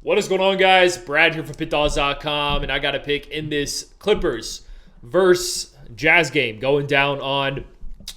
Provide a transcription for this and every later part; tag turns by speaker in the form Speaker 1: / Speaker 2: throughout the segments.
Speaker 1: What is going on, guys? Brad here from Pickdawgz.com, and I got a pick in this Clippers versus Jazz game going down on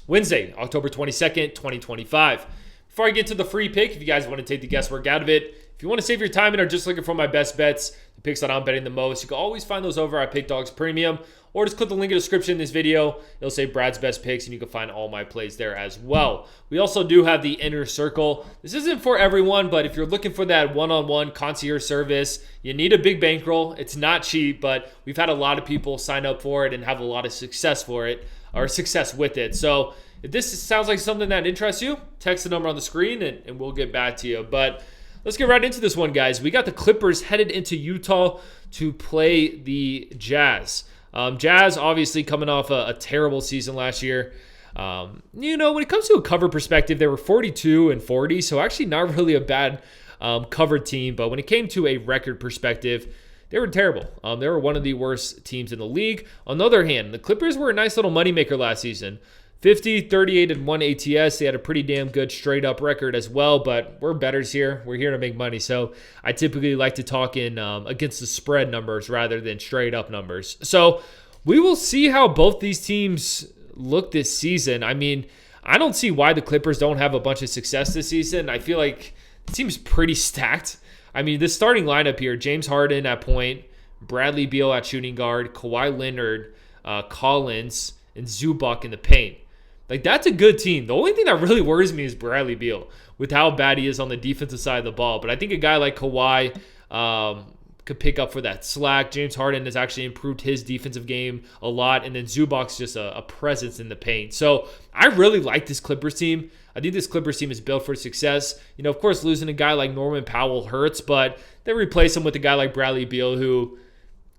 Speaker 1: Wednesday, October 22nd, 2025. Before I get to the free pick, if you guys want to take the guesswork out of it, if you want to save your time and are just looking for my best bets, the picks that I'm betting the most, you can always find those over at Pickdawgz Premium, or just click the link in the description in this video. It'll say Brad's best picks, and you can find all my plays there as well. We also do have the inner circle. This isn't for everyone, but if you're looking for that one-on-one concierge service, you need a big bankroll. It's not cheap, but we've had a lot of people sign up for it and have a lot of success for it, or success with it. So if this sounds like something that interests you, text the number on the screen and we'll get back to you. But let's get right into this one, guys. We got the Clippers headed into Utah to play the Jazz. Jazz obviously coming off a terrible season last year. When it comes to a cover perspective, they were 42-40, so actually not really a bad covered team. But when it came to a record perspective, they were terrible. They were one of the worst teams in the league. On the other hand, the Clippers were a nice little moneymaker last season. 50, 38, and 1 ATS. They had a pretty damn good straight-up record as well, but we're bettors here. We're here to make money, so I typically like to talk in against the spread numbers rather than straight-up numbers. So we will see how both these teams look this season. I mean, I don't see why the Clippers don't have a bunch of success this season. I feel like the team's pretty stacked. I mean, this starting lineup here, James Harden at point, Bradley Beal at shooting guard, Kawhi Leonard, Collins, and Zubac in the paint. Like, that's a good team. The only thing that really worries me is Bradley Beal with how bad he is on the defensive side of the ball. But I think a guy like Kawhi could pick up for that slack. James Harden has actually improved his defensive game a lot. And then Zubac's just a presence in the paint. So I really like this Clippers team. I think this Clippers team is built for success. Of course, losing a guy like Norman Powell hurts, but they replace him with a guy like Bradley Beal who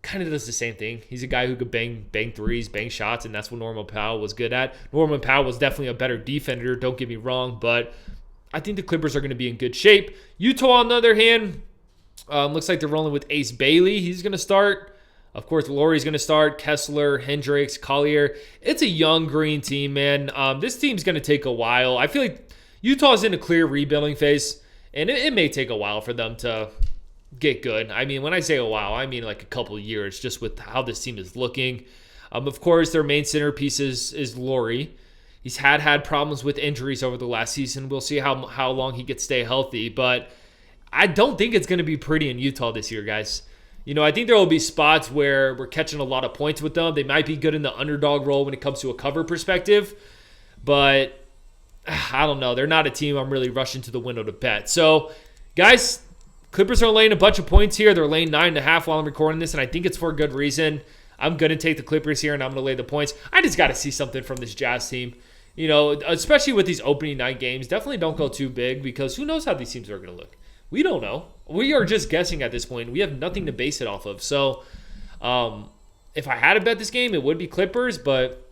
Speaker 1: kind of does the same thing. He's a guy who could bang threes, bang shots, and that's what Norman Powell was good at. Norman Powell was definitely a better defender, don't get me wrong, but I think the Clippers are going to be in good shape. Utah, on the other hand, looks like they're rolling with Ace Bailey. He's going to start. Of course, Laurie's going to start. Kessler, Hendricks, Collier. It's a young green team, man. This team's going to take a while. I feel like Utah's in a clear rebuilding phase, and it may take a while for them to get good. I mean, when I say a while, I mean like a couple of years, just with how this team is looking. Of course, their main centerpiece is Laurie. He's had problems with injuries over the last season. We'll see how long he can stay healthy, but I don't think it's going to be pretty in Utah this year, guys. I think there will be spots where we're catching a lot of points with them. They might be good in the underdog role when it comes to a cover perspective, but I don't know. They're not a team I'm really rushing to the window to bet. So, guys, Clippers are laying a bunch of points here. They're laying 9.5 while I'm recording this, and I think it's for a good reason. I'm going to take the Clippers here, and I'm going to lay the points. I just got to see something from this Jazz team. Especially with these opening night games, definitely don't go too big because who knows how these teams are going to look. We don't know. We are just guessing at this point. We have nothing to base it off of. So if I had to bet this game, it would be Clippers, but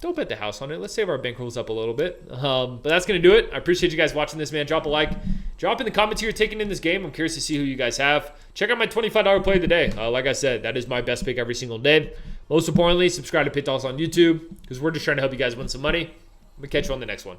Speaker 1: don't bet the house on it. Let's save our bankrolls up a little bit. But that's going to do it. I appreciate you guys watching this, man. Drop a like. Drop in the comments who you're taking in this game. I'm curious to see who you guys have. Check out my $25 play of the day. Like I said, that is my best pick every single day. Most importantly, subscribe to Pickdawgz on YouTube because we're just trying to help you guys win some money. I'm going to catch you on the next one.